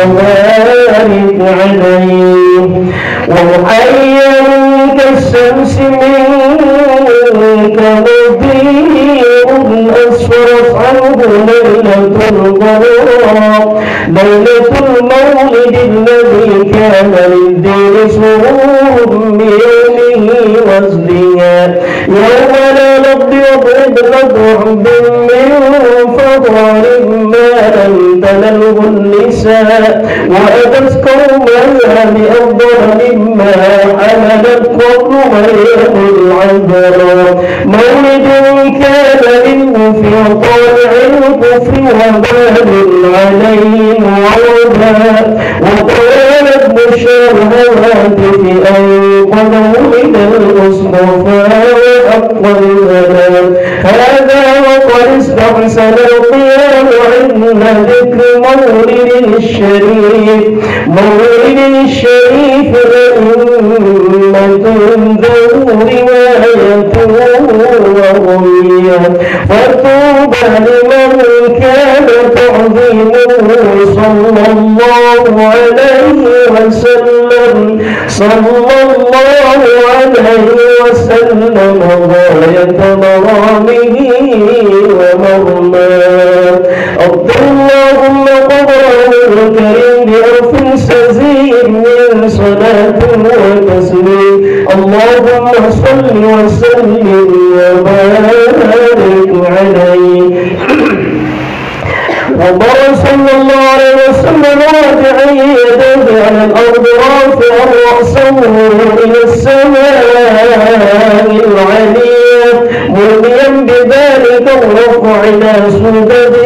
وبارك عليه وحيا كالشمس منك مضيء أسفرت عنه ليلة القمر ليلة المولد الذي كان للدين سرور بيومه وازدياد يوم لا نبيض ابنة حب من فضل ما لم تنله النساء وأتت قومها بأفضل مما حملت قبل مريم العذراء مولد كان منه في طالع الكفر وبال عليه وعودا وطالت مشاهدات في أنقذوا من المصطفى حق الزمان هذا وقد استحسن القيام عند ذكر مولد الشريف أئمة ذو رواية وغنية فطوبى لمن كان تعظيمه صلى الله عليه وسلم غاية مرامه ومرماه أرض اللهم قبره الكريم بألف سزيد من صلاة وتسليم اللهم صل وسلم وبارك عليه وبر صلى الله عليه وسلم رافعا يديه على الأرض رافعا رأسه إلى السماء العليا مرميا بذلك الرفع إلى سدده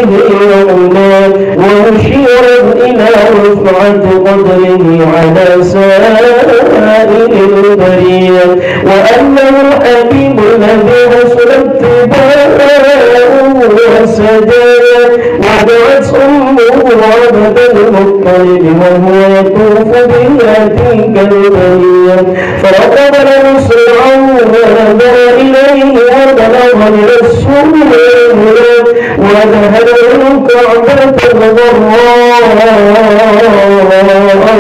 وعلاه ومشيرا إلى رفعة قدره على سائر البرية وأنه الحبيب الذي حصل اتباعه وسجاده ودعت أمه عبد المطلب وهو يطوف بياتك البرية فرقب مسرعا ونظر إليه وبلغ من السماء وذهب الكعبة الضراء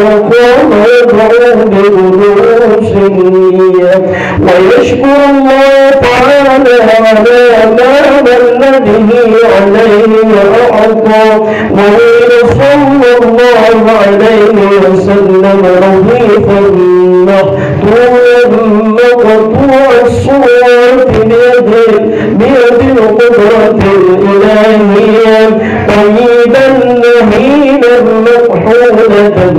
وقام يدعو بجلوس النية ويشكر الله تعالى على ما من به عليه وأعطى وإن صلى الله عليه وسلم رهيفا مقطوع الصورة بيد القدرة الإلهية طيبا نهينا مكحولة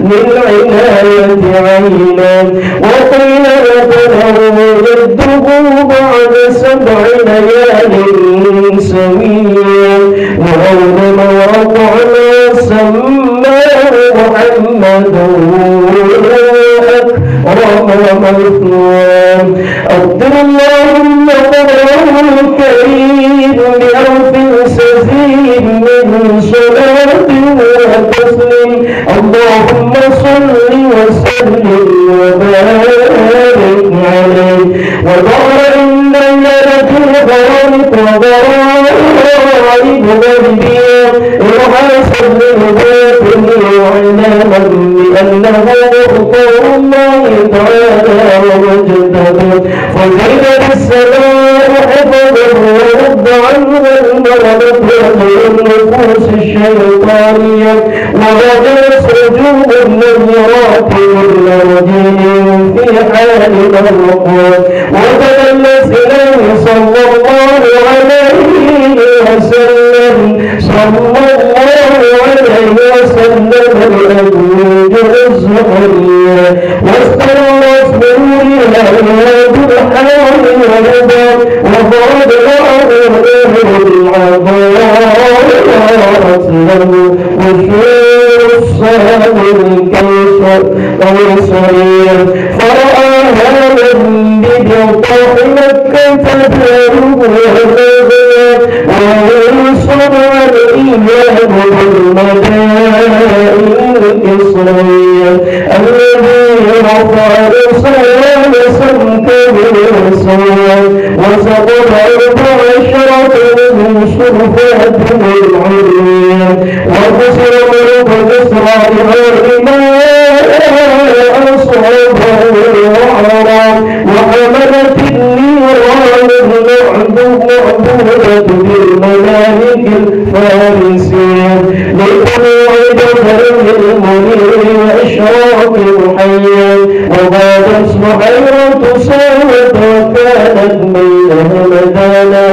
للعناية عينا وقيل له يده بعد 7 ليال سويا وأولم وقعنا سماه محمدا أكرم مثواه أقدر اللهم قدره الكريم بألف سزيد من صلاة وتسليم اللهم صل وسلم وبارك عليه وظهر عند ليلة الغرائب وغرائب غربية وحسن ذاته وعلاما بأنه مختار الله تعالى ومجتبى فزين بالسماء حفظه ورد عنه المرض وخير النفوس الشيطانية وغدر سجود النذرات والمرجين في حال الرقوة وتدلس إليه صلى الله عليه وسلم الأنجل الزهرية واسترت بنورها الواد الحال والهدى وضرب معه العبارات له وشور الصهد القيصرية فرآها ببطاح مكة تداره وينصر الإيمان بالمدائن الإسرائيلية الذي رفع رسالة سمك بالرسال وسقط 14 من صرفات العليا وقصر من بإسرائيل ما أصابه وعرى وحملت النيران المعبودة بالملائكة الفارسين لطلوع بدر المنير وإشراق محيا وغابت بحيرة صوت وكانت بينها مدانا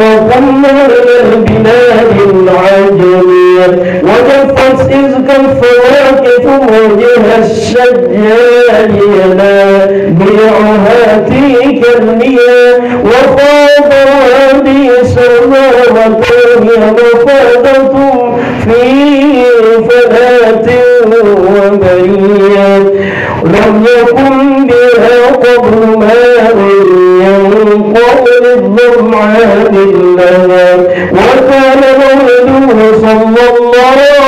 وقمنا إلى البلاد العجمية وجفت إذ كالفواكه موجها الشجال ينابيعها تلك المياه وفاض وادي سماوة وهي مفادة في فلاة وبرية لم يكن بها قبل ماء ينقض للظمآن لها وكان مولده صلى الله عليه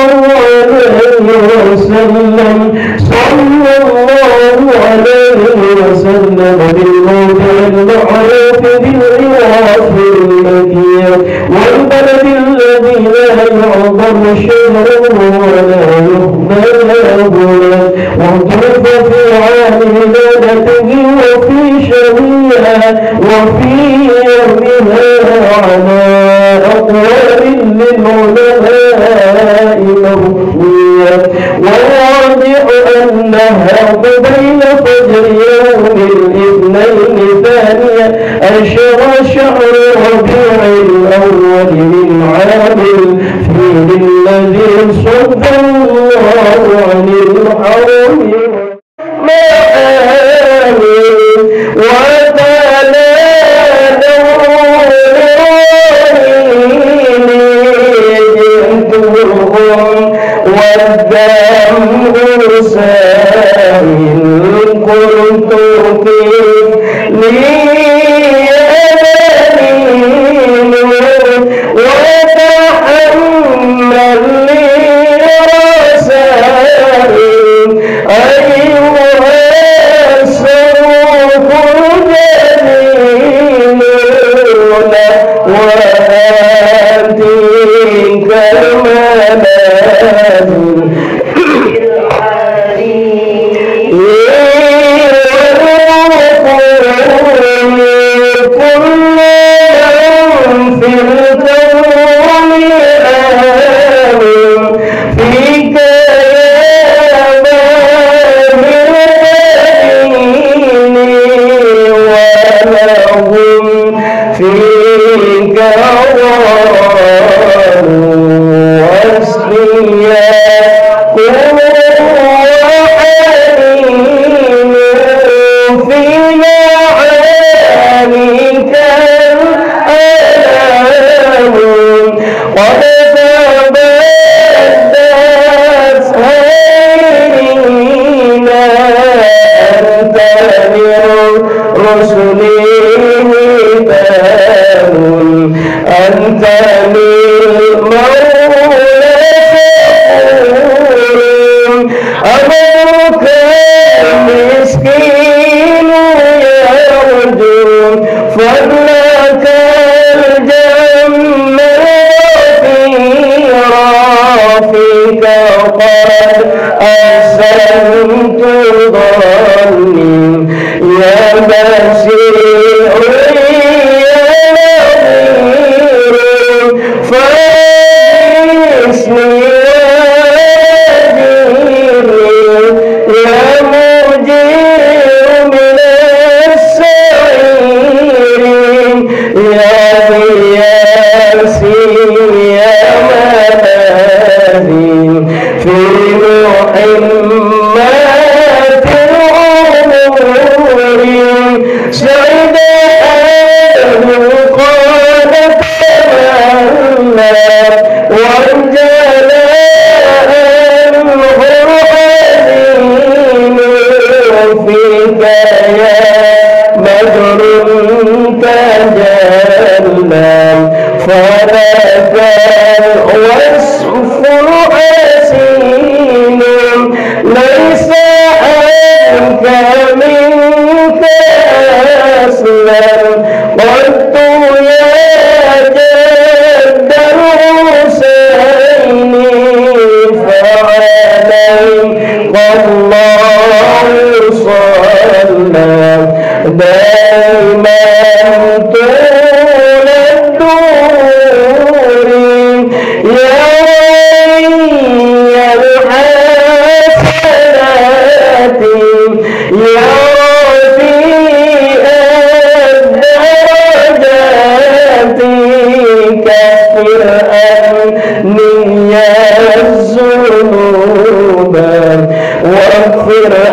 وسلم بالموت المعروف بالعراف المكية والبلد الذي لا يعظم شجره ولا يهمل هنا وطوف في عام ولادته وفي شهرها وفي يومها على أقوال للعلماء مروية والواضح أنها قبيل فجر يوم الاثنين ثانية عشر شهر ربيع الأول من عام الفيل الذي صد الله عن الحرم والدم سائل كنت كيف لي أمين وتحمل لي رسائل أيها السوق الجميل وآتيك المنازل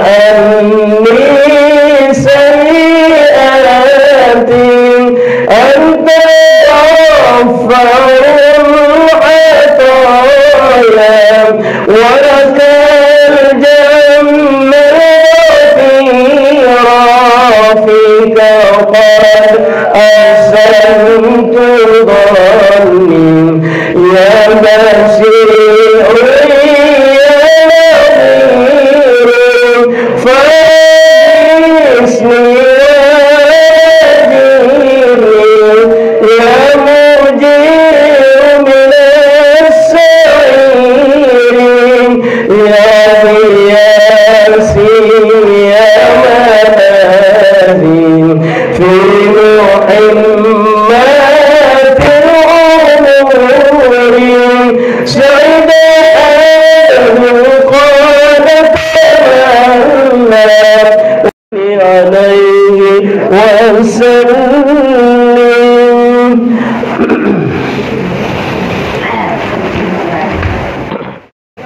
anni sayyi'atin anta ghafarul ataya wa lakal jannatu rafika qad ahsantu dhanni ya basiru ya nadhiru fa'isni ya mujiru minas sa'irin ya yasin ya madhin fi muhimmatil umuri sa'ida qad tamanna alaihi wasallim.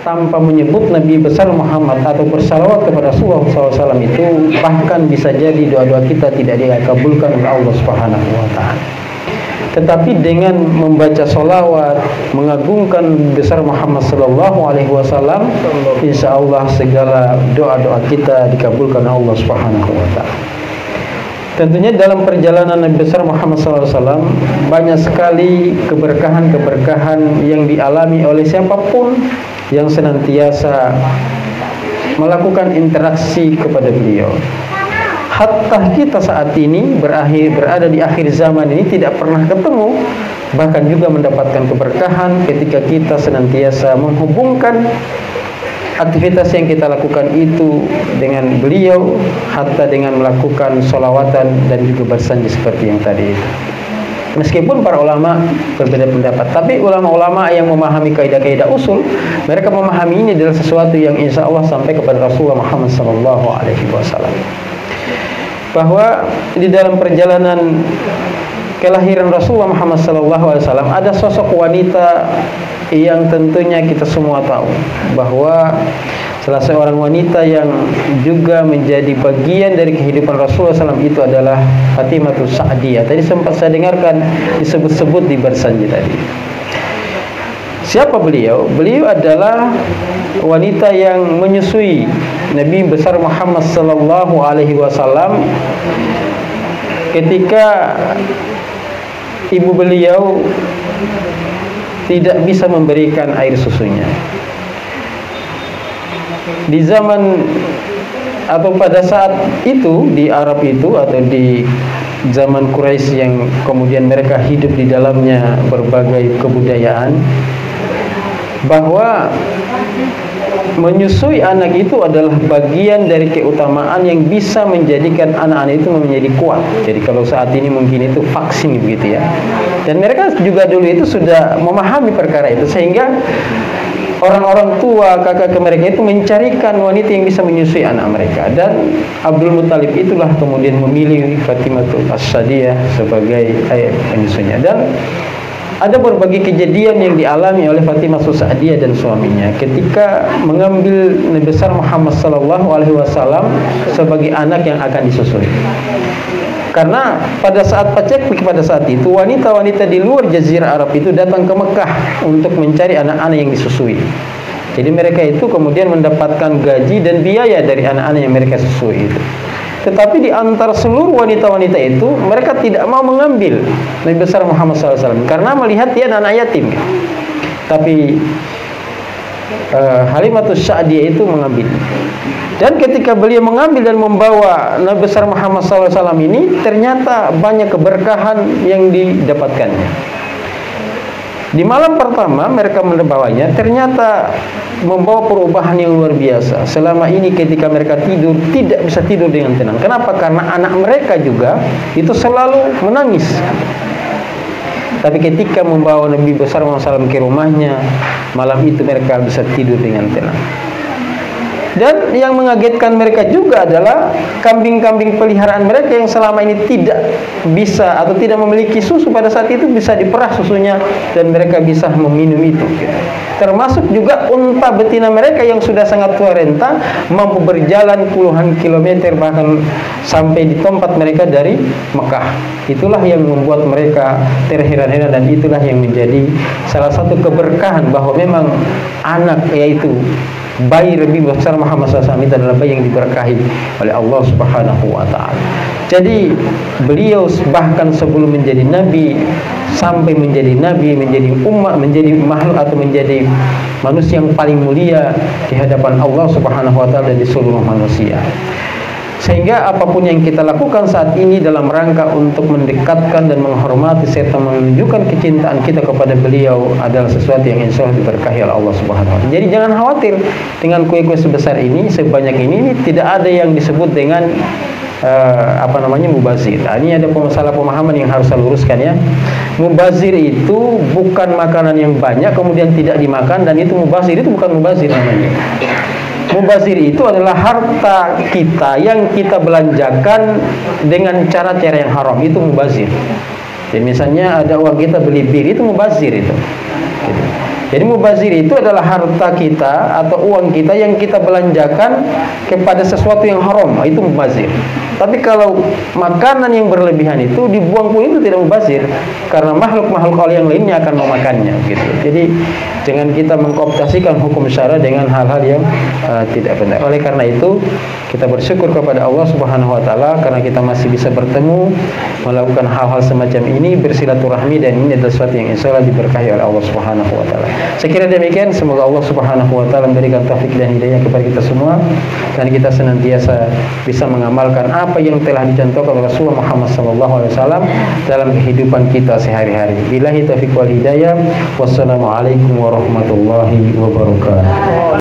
Tanpa menyebut Nabi besar Muhammad atau bersalawat kepada Rasulullah SAW itu, bahkan bisa jadi doa-doa kita tidak dikabulkan oleh Allah Subhanahu wa Ta'ala. Tetapi dengan membaca solawat, mengagungkan besar Muhammad Sallallahu Alaihi Wasallam, insya Allah segala doa-doa kita dikabulkan Allah Subhanahu Wa Taala. Tentunya dalam perjalanan Nabi besar Muhammad SAW banyak sekali keberkahan-keberkahan yang dialami oleh siapapun yang senantiasa melakukan interaksi kepada beliau. Hatta kita saat ini berada di akhir zaman ini tidak pernah ketemu, bahkan juga mendapatkan keberkahan ketika kita senantiasa menghubungkan aktivitas yang kita lakukan itu dengan beliau, hatta dengan melakukan sholawatan dan juga bersanji seperti yang tadi itu. Meskipun para ulama berbeda pendapat, tapi ulama-ulama yang memahami kaidah-kaidah usul, mereka memahami ini adalah sesuatu yang insya Allah sampai kepada Rasulullah Muhammad SAW. Bahwa di dalam perjalanan kelahiran Rasulullah Muhammad SAW ada sosok wanita yang tentunya kita semua tahu bahwa salah seorang wanita yang juga menjadi bagian dari kehidupan Rasulullah SAW itu adalah Fatimatus Sa'diyah. Tadi sempat saya dengarkan disebut-sebut di bersanji tadi. Siapa beliau? Beliau adalah wanita yang menyusui Nabi besar Muhammad sallallahu alaihi wasallam ketika ibu beliau tidak bisa memberikan air susunya. Di zaman atau pada saat itu di Arab itu atau di zaman Quraisy yang kemudian mereka hidup di dalamnya berbagai kebudayaan, bahwa menyusui anak itu adalah bagian dari keutamaan yang bisa menjadikan anak-anak itu menjadi kuat. Jadi kalau saat ini mungkin itu vaksin begitu ya. Dan mereka juga dulu itu sudah memahami perkara itu, sehingga orang-orang tua, kakak mereka itu mencarikan wanita yang bisa menyusui anak mereka. Dan Abdul Muttalib itulah kemudian memilih Fatimatul As-Sa'diyah sebagai ayah penyusunya. Dan ada berbagai kejadian yang dialami oleh Fatimah Sa'diyah dan suaminya ketika mengambil Nabi besar Muhammad sallallahu alaihi wasallam sebagai anak yang akan disusui. Karena pada saat paceklik pada saat itu wanita-wanita di luar jazirah Arab itu datang ke Mekah untuk mencari anak-anak yang disusui. Jadi mereka itu kemudian mendapatkan gaji dan biaya dari anak-anak yang mereka susui itu. Tetapi di antara seluruh wanita-wanita itu mereka tidak mau mengambil Nabi besar Muhammad SAW karena melihat dia anak yatim. Tapi Halimatus Sa'diyah itu mengambil. Dan ketika beliau mengambil dan membawa Nabi besar Muhammad SAW ini, ternyata banyak keberkahan yang didapatkannya. Di malam pertama mereka membawanya, ternyata membawa perubahan yang luar biasa. Selama ini ketika mereka tidur, tidak bisa tidur dengan tenang. Kenapa? Karena anak mereka juga itu selalu menangis. Tapi ketika membawa Nabi besar Muhammad SAW ke rumahnya, malam itu mereka bisa tidur dengan tenang. Dan yang mengagetkan mereka juga adalah kambing-kambing peliharaan mereka yang selama ini tidak bisa atau tidak memiliki susu pada saat itu bisa diperah susunya dan mereka bisa meminum itu. Termasuk juga unta betina mereka yang sudah sangat tua renta mampu berjalan puluhan kilometer bahkan sampai di tempat mereka dari Mekah. Itulah yang membuat mereka terheran-heran dan itulah yang menjadi salah satu keberkahan bahwa memang anak yaitu bayi lebih besar Muhammad SAW itu adalah bayi yang diberkahi oleh Allah Subhanahu wa Ta'ala. Jadi beliau bahkan sebelum menjadi nabi sampai menjadi nabi, menjadi umat, menjadi makhluk atau menjadi manusia yang paling mulia di hadapan Allah Subhanahu wa Ta'ala dan di seluruh manusia. Sehingga apapun yang kita lakukan saat ini dalam rangka untuk mendekatkan dan menghormati serta menunjukkan kecintaan kita kepada beliau adalah sesuatu yang insya Allah diberkahi oleh Allah Subhanahu wa Ta'ala. Jadi jangan khawatir dengan kue-kue sebesar ini, sebanyak ini tidak ada yang disebut dengan mubazir. Nah, ini ada masalah pemahaman yang harus saya luruskan ya. Mubazir itu bukan makanan yang banyak kemudian tidak dimakan dan itu mubazir, itu bukan mubazir namanya. Mubazir itu adalah harta kita yang kita belanjakan dengan cara-cara yang haram, itu mubazir. Jadi misalnya ada uang kita beli bir, itu mubazir itu. Jadi mubazir itu adalah harta kita atau uang kita yang kita belanjakan kepada sesuatu yang haram, itu mubazir. Tapi kalau makanan yang berlebihan itu dibuang pun itu tidak mubazir, karena makhluk-makhluk Allah yang lainnya akan memakannya gitu. Jadi jangan kita mengkooptasikan hukum syara dengan hal-hal yang tidak benar. Oleh karena itu kita bersyukur kepada Allah Subhanahu wa Ta'ala karena kita masih bisa bertemu, melakukan hal-hal semacam ini, bersilaturahmi, dan ini adalah sesuatu yang insya Allah diberkahi oleh Allah Subhanahu wa Ta'ala. Saya kira demikian, semoga Allah Subhanahu wa Ta'ala memberikan taufik dan hidayah kepada kita semua dan kita senantiasa bisa mengamalkan apa yang telah dicontohkan oleh Rasulullah Muhammad SAW dalam kehidupan kita sehari-hari. Billahi taufiq wal hidayah. Wassalamualaikum warahmatullahi wabarakatuh.